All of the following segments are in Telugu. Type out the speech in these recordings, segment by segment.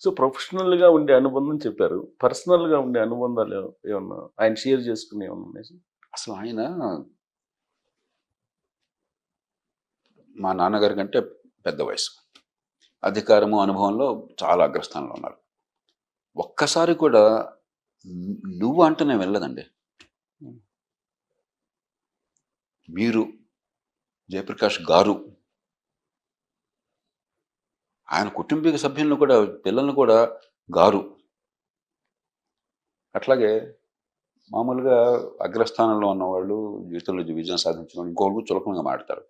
సో ప్రొఫెషనల్గా ఉండే అనుబంధం చెప్పారు. పర్సనల్గా ఉండే అనుబంధాలు ఏమన్నా ఆయన షేర్ చేసుకునే ఏమన్నా ఉన్నాయి? అసలు ఆయన మా నాన్నగారి కంటే పెద్ద వయసు, అధికారము అనుభవంలో చాలా అగ్రస్థానంలో ఉన్నారు. ఒక్కసారి కూడా నువ్వు అంటే నేను వెళ్ళదండి. మీరు జయప్రకాష్ గారు ఆయన కుటుంబీక సభ్యులను కూడా, పిల్లల్ని కూడా గారు. అట్లాగే మామూలుగా అగ్రస్థానంలో ఉన్నవాళ్ళు, జీవితంలో విజయం సాధించిన వాళ్ళు ఇంకొకరు చులకనగా మాట్లాడతారు.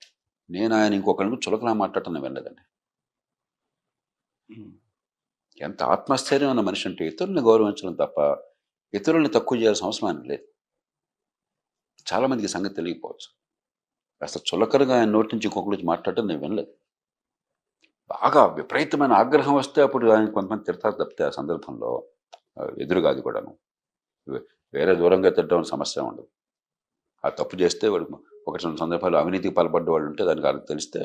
నేను ఆయన ఇంకొకరికి చులకనగా మాట్లాడటం నేను వెళ్ళదండి. ఎంత ఆత్మస్థైర్యం ఉన్న మనిషి అంటే ఇతరులను గౌరవించడం తప్ప ఇతరులను తక్కువ చేయాల్సిన అవసరం ఆయన లేదు. చాలామందికి సంగతి తెలియకపోవచ్చు. అసలు చులకనగా ఆయన నోటి నుంచి ఇంకొకరి మాట్లాడటం నేను వినలేదు. బాగా విపరీతమైన ఆగ్రహం వస్తే అప్పుడు ఆయన కొంతమంది తిడతారు తప్పితే ఆ సందర్భంలో ఎదురుగాది కూడాను. వేరే దూరంగా తిట్టడం సమస్య ఉండదు. ఆ తప్పు చేస్తే వాడు ఒకటి రెండు సందర్భాలు అవినీతికి పాల్పడ్డ వాళ్ళు ఉంటే దానికి వాళ్ళకి తెలిస్తే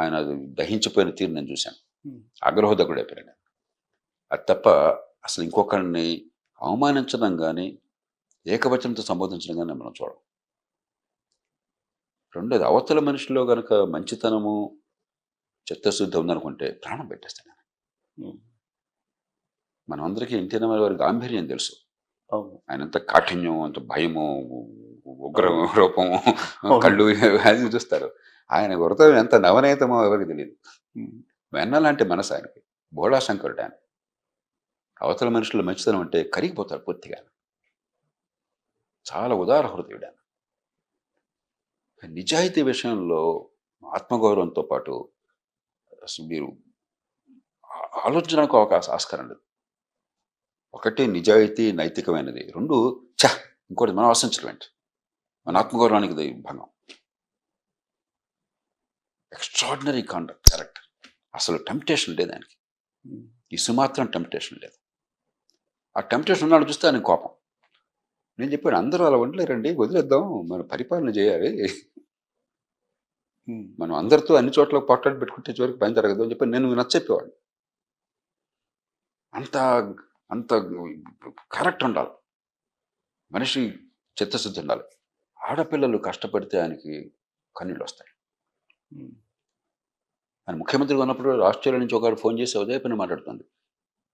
ఆయన దహించిపోయిన తీరు నేను చూశాను. ఆగ్రహోదకుడు అయిపోయాను. అది తప్ప అసలు ఇంకొకరిని అవమానించడం కానీ ఏకవచనంతో సంబోధించడం కానీ మనం చూడం. రెండోది, అవతల మనిషిలో కనుక మంచితనము చిత్తశుద్ధి ఉందనుకుంటే ప్రాణం పెట్టేస్తాను. మనం అందరికీ ఎన్టీ రామారావు గారి గాంభీర్యం తెలుసు. ఆయన అంత కాఠిన్యం, అంత భయము, ఉగ్ర రూపము, కళ్ళు అది చూస్తారు. ఆయన వృతం ఎంత నవనీతమో ఎవరికి తెలియదు. వెన్నలాంటి మనసు ఆయనకి, భోళాశంకరుడు ఆయన. అవతల మనుషుల మంచితనం అంటే కరిగిపోతాడు పూర్తిగా. చాలా ఉదార హృదయుడు ఆయన. నిజాయితీ విషయంలో ఆత్మగౌరవంతో పాటు అసలు మీరు ఆలోచనకు అవకాశం ఆస్కారం లేదు. ఒకటి నిజాయితీ నైతికమైనది, రెండు ఇంకోటి మనం ఆశించడం ఏంటి, మన ఆత్మగౌరవానికి భంగం. Extraordinary conduct, correct. అసలు టెంప్టేషన్ లేదు ఆయనకి, ఇసు మాత్రం టెంప్టేషన్ లేదు. ఆ టెంప్టేషన్ ఉన్నాడు చూస్తే ఆయన కోపం. నేను చెప్పాను, అందరూ అలా ఉండలేరండి, వదిలేద్దాం, మనం పరిపాలన చేయాలి, మనం అందరితో అన్ని చోట్ల పోట్లాడి పెట్టుకుంటే చివరికి పని జరగదు అని చెప్పి నేను నచ్చెప్పేవాడు. అంత అంత కరెక్ట్ ఉండాలి మనిషి, చిత్తశుద్ధి ఉండాలి. ఆడపిల్లలు కష్టపడితే ఆయనకి కన్నీళ్ళు వస్తాయి. ఆయన ముఖ్యమంత్రిగా ఉన్నప్పుడు ఆస్ట్రేలియా నుంచి ఒకరు ఫోన్ చేసి ఉదయ పని మాట్లాడుతుంది.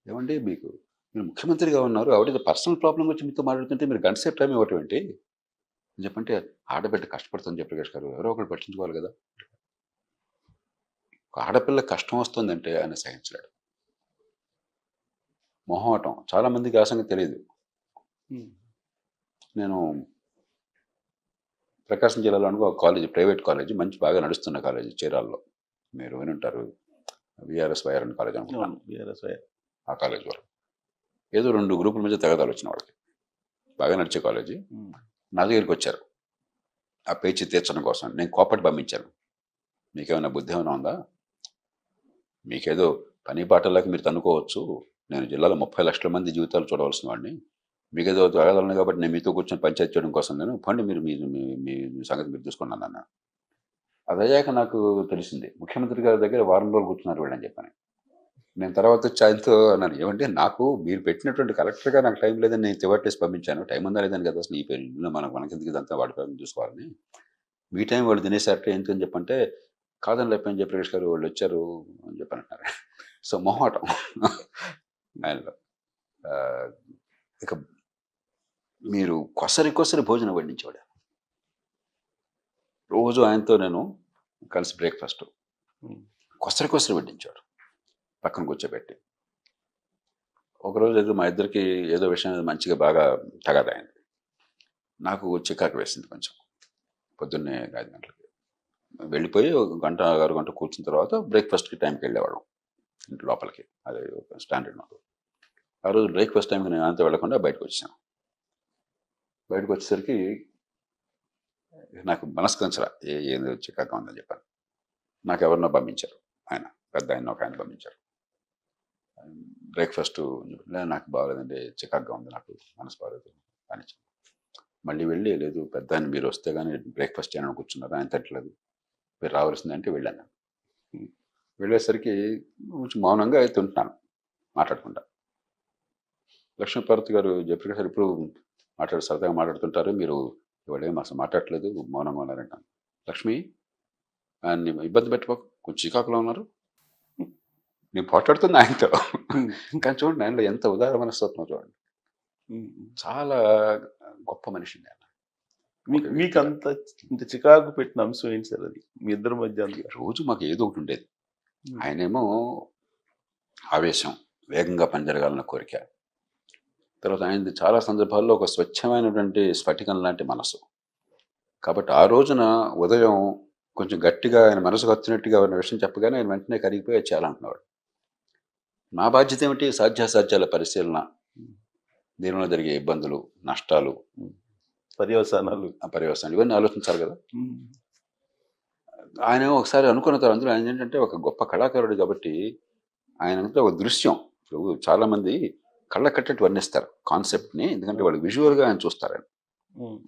ఏమండి, మీరు ముఖ్యమంత్రిగా ఉన్నారు, ఆవిడ పర్సనల్ ప్రాబ్లం వచ్చి మీతో మాట్లాడుతుంటే మీరు గంట సేపు టైం ఇవ్వటం ఏంటి అని చెప్పంటే, ఆడబిడ్డ కష్టపడుతుంది జయప్రకాష్ గారు, ఎవరో ఒకరు పట్టించుకోవాలి కదా. ఆడపిల్ల కష్టం వస్తుందంటే ఆయన సహించలేడు. మొహమాటం చాలామందికి ఆ సంగతి తెలియదు. నేను ప్రకాశం జిల్లాలో అనుకో ఒక కాలేజీ, ప్రైవేట్ కాలేజీ, మంచి బాగా నడుస్తున్న కాలేజీ చీరాల్లో, మీరు వినుంటారు, విఆర్ఎస్ వైఆర్ అని కాలేజ్ అనుకుంటాను. ఆ కాలేజ్ వరకు ఏదో 2 గ్రూపుల మధ్య తగాదాలు వచ్చిన వాళ్ళకి, బాగా నడిచే కాలేజీ. నా దగ్గరికి వచ్చారు ఆ పేచీ తీర్చడం కోసం. నేను కోపటి పంపించాను, మీకేమైనా బుద్ధి ఏమైనా ఉందా, మీకేదో పని పాటలకి మీరు తన్నుకోవచ్చు, నేను జిల్లాలో 30 లక్షల మంది జీవితాలు చూడవలసిన వాడిని, మీకేదో తగాదాలు కాబట్టి నేను మీతో కూర్చొని పంచాయతీ చేయడం కోసం నేను పండి మీరు మీ సంగతి మీరు చూసుకున్నాను అన్న. అది అయ్యాక నాకు తెలిసింది, ముఖ్యమంత్రి గారి దగ్గర వారం రోజులు కూర్చున్నారు వీళ్ళని చెప్పని. నేను తర్వాత వచ్చి ఆయనతో అన్నాను, ఏమంటే నాకు మీరు పెట్టినటువంటి కలెక్టర్గా నాకు టైం లేదని నేను చివరిటేసి పంపించాను, టైం ఉందా లేదని కదా అసలు ఈ పేరు మనకెందుకు ఇదంతా వాడి పేరు చూసుకోవాలని, మీ టైం వాళ్ళు తినేసారట ఏంటని చెప్పంటే, కాదని లేపని జయప్రకాష్ గారు వాళ్ళు వచ్చారు అని చెప్పనంటున్నారు. సో మొహమాటం ఆయనలో. ఇక మీరు కొసరి భోజనం వడ్డించేవాడు. రోజు ఆయనతో నేను కలిసి బ్రేక్ఫాస్ట్ కొసరి వడ్డించాడు, పక్కన కూర్చోబెట్టి. ఒకరోజు ఏదో మా ఇద్దరికి ఏదో విషయం మంచిగా బాగా తగదాయింది. నాకు చికాకు వేసింది కొంచెం. పొద్దున్నే 5 గంటలకి వెళ్ళిపోయి 1 గంట 6 గంట కూర్చున్న తర్వాత బ్రేక్ఫాస్ట్కి టైంకి వెళ్ళేవాళ్ళం ఇంటి లోపలికి, అదే స్టాండర్డ్ నాకు. ఆ రోజు బ్రేక్ఫాస్ట్ టైంకి నేను అంతా వెళ్ళకుండా బయటకు వచ్చాను. బయటకు వచ్చేసరికి నాకు మనస్కంచరా ఏదో చికాకు ఉందని చెప్పాను. నాకు ఎవరినో పంపించారు, ఆయన పెద్ద ఆయన ఒక ఆయన పంపించారు. బ్రేక్ఫాస్ట్ నాకు బాగోలేదండి, చికాకుగా ఉంది, నాకు మనసు బాగలేదు అని. మళ్ళీ వెళ్ళి, లేదు పెద్ద ఆయన మీరు వస్తే కానీ బ్రేక్ఫాస్ట్ చేయడానికి కూర్చున్నారు, ఆయన తట్టలేదు, మీరు రావాల్సిందంటే వెళ్ళాను. వెళ్ళేసరికి కొంచెం మౌనంగా అయితే ఉంటున్నాను. మాట్లాడకుండా. లక్ష్మీపార్వతి గారు జయప్రకాష్ గారు ఇప్పుడు సరదాగా మాట్లాడుతుంటారు, మీరు ఇవాళ ఏం అసలు మాట్లాడట్లేదు, మౌనంగా ఉన్నారంటాను. లక్ష్మి ఆయన్ని ఇబ్బంది పెట్టుకోక, కొంచెం చికాకులో ఉన్నారు, నేను పోట్లాడుతుంది ఆయనతో. కానీ చూడండి ఆయనలో ఎంత ఉదార మనస్తత్వం చూడండి. చాలా గొప్ప మనిషి ఆయన. మీకు అంత ఇంత చికాకు పెట్టిన అంశం ఏంటి సార్ అది మీ ఇద్దరి మధ్య? రోజు మాకు ఏదో ఒకటి ఉండేది. ఆయనేమో ఆవేశం, వేగంగా పని జరగాలన్న కోరిక. తర్వాత ఆయనది చాలా సందర్భాల్లో ఒక స్వచ్ఛమైనటువంటి స్ఫటికం లాంటి మనసు. కాబట్టి ఆ రోజున ఉదయం కొంచెం గట్టిగా ఆయన మనసుకు వచ్చినట్టుగా ఉన్న విషయం చెప్పగానే ఆయన వెంటనే కరిగిపోయి చేయాలనుకున్నాడు. నా బాధ్యత ఏమిటి? సాధ్యాసాధ్యాల పరిశీలన, దీనివల్ల జరిగే ఇబ్బందులు, నష్టాలు, పర్యవసానాలు ఇవన్నీ ఆలోచించాలి కదా. ఆయన ఒకసారి అనుకున్న తర్వాత అందులో ఆయన ఏంటంటే ఒక గొప్ప కళాకారుడు కాబట్టి ఆయన ఒక దృశ్యం. ఇప్పుడు చాలామంది కళ్ళ కట్టట్టు వర్ణిస్తారు కాన్సెప్ట్ని, ఎందుకంటే వాళ్ళు విజువల్గా ఆయన చూస్తారు.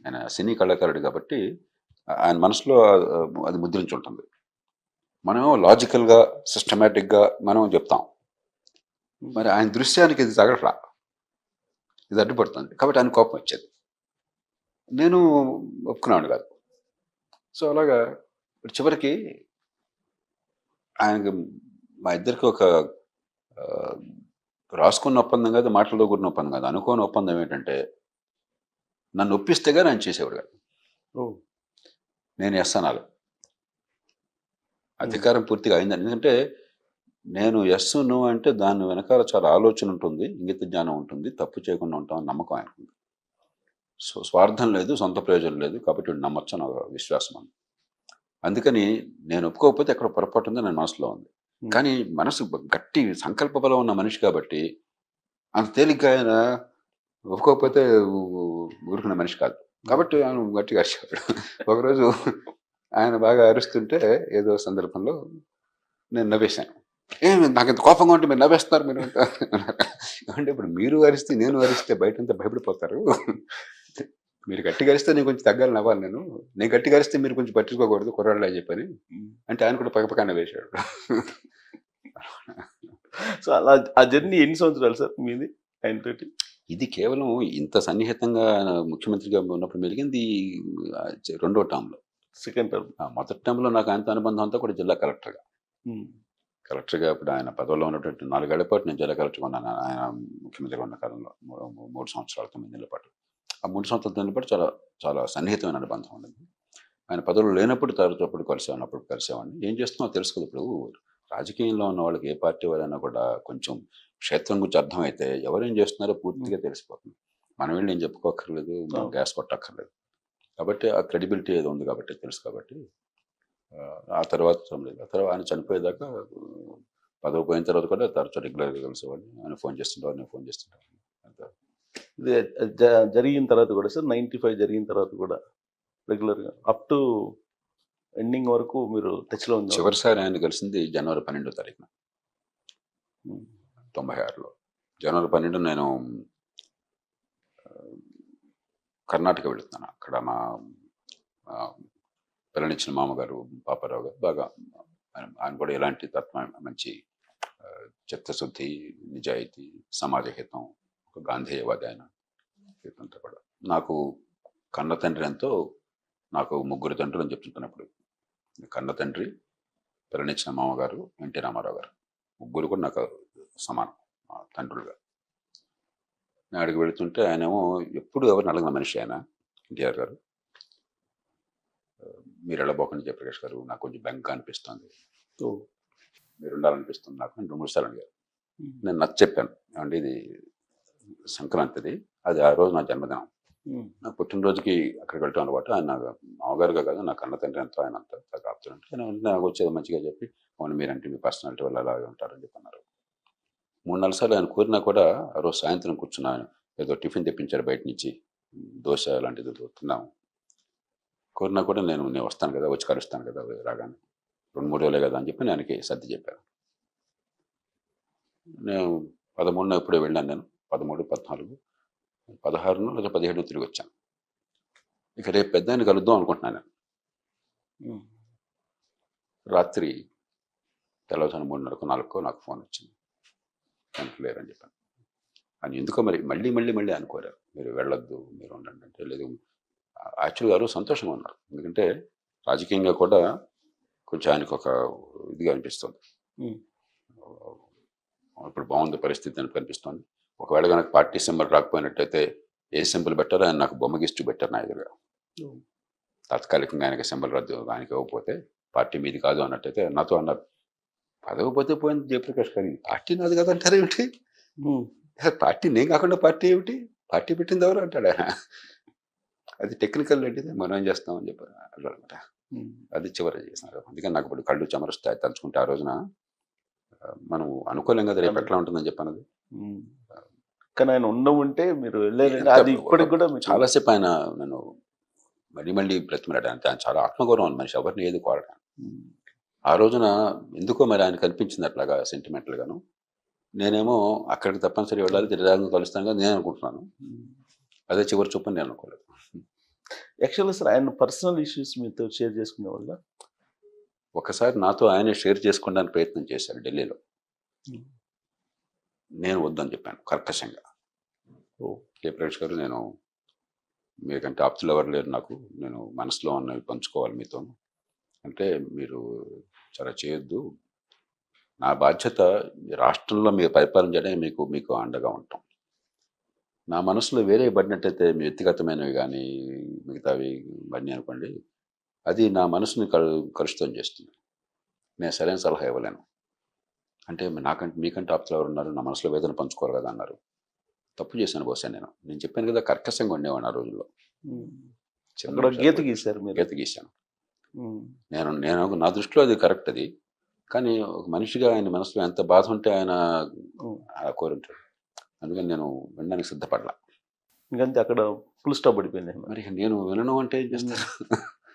ఆయన సినీ కళాకారుడు కాబట్టి ఆయన మనసులో అది ముద్రించి ఉంటుంది. మనం లాజికల్గా, సిస్టమేటిక్గా మనం చెప్తాం. మరి ఆయన దృశ్యానికి ఇది తగట్లా, ఇది అడ్డుపడుతుంది. కాబట్టి ఆయన కోపం వచ్చేది. నేను ఒప్పుకున్నాను కాదు. సో అలాగా చివరికి ఆయనకి మా ఇద్దరికి ఒక రాసుకున్న ఒప్పందం కాదు, మాటలతో కూడిన ఒప్పందం కాదు, అనుకోని ఒప్పందం ఏంటంటే నన్ను ఒప్పిస్తేగా ఆయన చేసేవాడు కాదు. నేను ఎస్ అనాలి, అధికారం పూర్తిగా అయిందని. ఎందుకంటే నేను ఎస్ నువ్వు అంటే దాని వెనకాల చాలా ఆలోచన ఉంటుంది, ఇంగిత జ్ఞానం ఉంటుంది, తప్పు చేయకుండా ఉంటామని నమ్మకం ఆయనకుంది. సో స్వార్థం లేదు, సొంత ప్రయోజనం లేదు, కాబట్టి నమ్మొచ్చు నా విశ్వాసం అని. అందుకని నేను ఒప్పుకోకపోతే ఎక్కడ పొరపాటు ఉందో నేను మనసులో ఉంది. కానీ మనసు గట్టి సంకల్ప బలం ఉన్న మనిషి కాబట్టి అంత తేలిగ్గా ఆయన ఒప్పుకోకపోతే ఊరుకున్న మనిషి కాదు. కాబట్టి ఆయన గట్టిగా అరిచేవాడు. ఒకరోజు ఆయన బాగా అరుస్తుంటే ఏదో సందర్భంలో నేను నవ్వేశాను. ఏమి నాకు ఇంత కోపంగా ఉంటే మీరు నవ్వేస్తున్నారు మీరు అంటే ఇప్పుడు మీరు అరిస్తే నేను అరిస్తే బయటంతా భయపడిపోతారు. మీరు గట్టిగా అరిస్తే నేను కొంచెం తగ్గాలి, నవ్వాలి. నేను గట్టిగా అరిస్తే మీరు కొంచెం పట్టించుకోకూడదు కుర్రాళ్ళు అని చెప్పని అంటే ఆయన కూడా పక్కపక్కన వేశాడు. సో అలా ఆ జర్నీ ఎన్ని సంవత్సరాలు సార్ మీది ఆయనతోటి? ఇది కేవలం ఇంత సన్నిహితంగా ముఖ్యమంత్రిగా ఉన్నప్పుడు మెలిగింది రెండో టర్మ్లో. Second term. మొదటి టర్మ్లో నాకు ఆయనతో అనుబంధం అంతా కూడా జిల్లా కలెక్టర్గా ఇప్పుడు ఆయన పదవిలో ఉన్నటువంటి 4 ఏళ్ల పాటు నేను జిల్లా కలెక్టర్గా ఉన్నాను. ఆయన ముఖ్యమంత్రిగా ఉన్న కాలంలో 3 సంవత్సరాలు 9 నెలల పాటు. ఆ 3 సంవత్సరాల పాటు చాలా చాలా సన్నిహితమైన అనుబంధం ఉండేది. ఆయన పదవులు లేనప్పుడు తరచుప్పుడు కలిసేవాడిని. ఏం చేస్తున్నామో తెలుసు కదా. ఇప్పుడు రాజకీయంలో ఉన్న వాళ్ళకి ఏ పార్టీ వాళ్ళైనా కూడా కొంచెం క్షేత్రం గురించి అర్థమైతే ఎవరేం చేస్తున్నారో పూర్తిగా తెలిసిపోతుంది. మనం వెళ్ళి నేను చెప్పుకోక్కర్లేదు, గ్యాస్ కొట్టక్కర్లేదు. కాబట్టి ఆ క్రెడిబిలిటీ ఏదో ఉంది కాబట్టి తెలుసు. కాబట్టి ఆ తర్వాత ఆయన చనిపోయేదాకా పదవి పోయిన తర్వాత కూడా తరచు రెగ్యులర్గా కలిసేవాడిని. ఆయన ఫోన్ చేస్తుంటారు, నేను ఫోన్ చేస్తుంటాను. ఇది జరిగిన తర్వాత కూడా సార్ 95 జరిగిన తర్వాత కూడా రెగ్యులర్గా అప్ టు ఎండింగ్ వరకు మీరు టచ్లో ఉంది? చివరిసారి ఆయన కలిసింది జనవరి 12వ తారీఖున 96లో. జనవరి 12 నేను కర్ణాటక వెళుతున్నాను. అక్కడ మా పిల్లనిచ్చిన మామగారు పాపారావు గారు బాగా ఆయన కూడా ఎలాంటి తత్వం, మంచి చిత్తశుద్ధి, నిజాయితీ, సమాజ హితం, ఒక గాంధేయవాది ఆయన. ఇదంతా కూడా నాకు కన్న తండ్రి ఎంతో. నాకు 3 తండ్రులు అని చెప్తుంటున్నప్పుడు కన్న తండ్రి, పిల్లనిచ్చిన మామగారు, ఎన్టీ రామారావు గారు, 3 కూడా నాకు సమానం తండ్రులుగా. నేను అడిగి వెళుతుంటే ఆయనేమో ఎప్పుడు ఎవరిని అడగిన మనిషి ఆయన ఎన్టీఆర్ గారు. మీరు వెళ్ళబోకండి జయప్రకాష్ గారు, నాకు కొంచెం బెంగ అనిపిస్తుంది, మీరు ఉండాలనిపిస్తుంది నాకు అని 2-3 సార్లు అడిగారు. నేను నచ్చ చెప్పాను, అంటే ఇది సంక్రాంతిది, అది ఆ రోజు నా జన్మదినం, నా పుట్టినరోజుకి అక్కడికి వెళ్ళటం అలవాటు. ఆయన మామగారుగా కాదు, నా కన్న తండ్రి ఎంతో, ఆయన అంతా కాపుతుంటే నాకు వచ్చేది మంచిగా చెప్పి, అవును మీరంటే మీ పర్సనాలిటీ వల్ల అలాగే ఉంటారని చెప్పి అన్నారు. 3-4 సార్లు ఆయన కోరినా కూడా ఆ రోజు సాయంత్రం కూర్చున్నాను. ఏదో టిఫిన్ తెప్పించారు బయట నుంచి, దోశ లాంటిది తిన్నాము. కోరినా కూడా నేను వస్తాను కదా, వచ్చి కలుస్తాను కదా రాగానే, 2-3 రోజులే కదా అని చెప్పి నేను ఆయనకి సర్ది చెప్పాను. నేను 13 ఎప్పుడో వెళ్ళాను. నేను 13, 14, 16 లేదా 17 తిరిగి వచ్చాను. ఇక రేపు పెద్ద ఆయన కలుద్దాం అనుకుంటున్నాను. రాత్రి తెల్లవారుజామున 3:30, 4 నాకు ఫోన్ వచ్చింది. లేరు అని చెప్పాను. అని ఎందుకో మరి మళ్ళీ మళ్ళీ మళ్ళీ అనుకోరారు, మీరు వెళ్ళొద్దు, మీరు ఉండండి అంటే. లేదు, యాక్చువల్గా గారు సంతోషంగా ఉన్నారు. ఎందుకంటే రాజకీయంగా కూడా కొంచెం ఆయనకు ఒక ఇదిగా అనిపిస్తుంది. ఉమ్. ఇప్పుడు బాగుంది పరిస్థితి అని కనిపిస్తుంది. ఒకవేళ కనుక పార్టీ సింబల్ రాకపోయినట్టయితే ఏ సింబల్ పెట్టారో ఆయన నాకు బొమ్మ గీసి చూపెట్టారు నా ఎదురుగా. ఉమ్. తాత్కాలికంగా ఆయనకి సింబల్ రద్దు, ఆయనకి ఇవ్వకపోతే పార్టీ మీది కాదు అన్నట్టయితే నాతో అన్నారు, పదవి పోతే పోయింది జయప్రకాష్ గారు, పార్టీ నాది కదా అంటారు ఏమిటి, ఉమ్. పార్టీ నేను కాకుండా పార్టీ ఏమిటి, పార్టీ పెట్టింది ఎవరు అంటాడు ఆయన. అది టెక్నికల్ అంటే మనం ఏం చేస్తామని చెప్పారు అనమాట. ఉమ్. అది చివరి చేసినారు. అందుకని నాకు ఇప్పుడు కళ్ళు చెమరుస్తాయి తలుచుకుంటే. ఆ రోజున మనం అనుకోలేం కదా రేపు ఎట్లా ఉంటుందని చెప్పాను. అది ఉమ్. కానీ ఆయన ఉంటే మీరు వెళ్ళారంటే అది ఇప్పటికి కూడా మీకు చాలాసేపు ఆయన నన్ను మళ్ళీ మళ్ళీ బ్రతిమలాడు. అంటే ఆయన చాలా ఆత్మగౌరవం ఉన్న మనిషి, ఎవరిని ఏది కోరడం. ఉమ్. ఆ రోజున ఎందుకో మరి ఆయన కనిపించింది అట్లాగా సెంటిమెంటల్గాను. నేనేమో అక్కడికి తప్పనిసరి వెళ్ళాలి, తిరిగి కలుస్తాను కదా నేను అనుకుంటున్నాను. ఉమ్. అదే చివరి చూపని నేను అనుకోలేదు. యాక్చువల్గా సార్ ఆయన పర్సనల్ ఇష్యూస్ మీతో షేర్ చేసుకునే వాళ్ళ? ఒకసారి నాతో ఆయనే షేర్ చేసుకోవడానికి ప్రయత్నం చేశారు ఢిల్లీలో. ఉమ్. నేను వద్దని చెప్పాను కర్కశంగా. ఓ. జయప్రకాష్ గారు, నేను మీకంటే ఆప్తులు ఎవరు లేరు నాకు, నేను మనసులో ఉన్నవి పంచుకోవాలి మీతో అంటే మీరు చాలా చేయొద్దు, నా బాధ్యత ఈ రాష్ట్రంలో మీరు పరిపాలన చేయడానికి మీకు అండగా ఉంటాం. నా మనసులో వేరే పడినట్టయితే మీ వ్యక్తిగతమైనవి కానీ మిగతావి ఇవన్నీ అనుకోండి, అది నా మనసుని కలుషితం చేస్తుంది, నేను సరైన సలహా ఇవ్వలేను అంటే. నాకంటే మీకంటే ఆప్తులు ఎవరు ఉన్నారు, నా మనసులో వేదన పంచుకోరు కదా అన్నారు. తప్పు చేశాను బహుశా. నేను చెప్పాను కదా కర్కశంగా ఉండేవాడిని ఆ రోజుల్లో. ఉమ్. చిన్న అక్కడ విషయాలు గీత కూడా గీశారు మీరు. గీత గీశాను. ఉమ్. నేను నా దృష్టిలో అది కరెక్ట్ అది. కానీ ఒక మనిషిగా ఆయన మనసులో ఎంత బాధ ఉంటే ఆయన ఉమ్. అలా కోరుంటాడు. అందుకని నేను వినడానికి సిద్ధపడలా. ఇంకంతే అక్కడ ఫుల్ స్టాప్ పడిపోయింది. మరి నేను వినను అంటే ఏం చేస్తాను.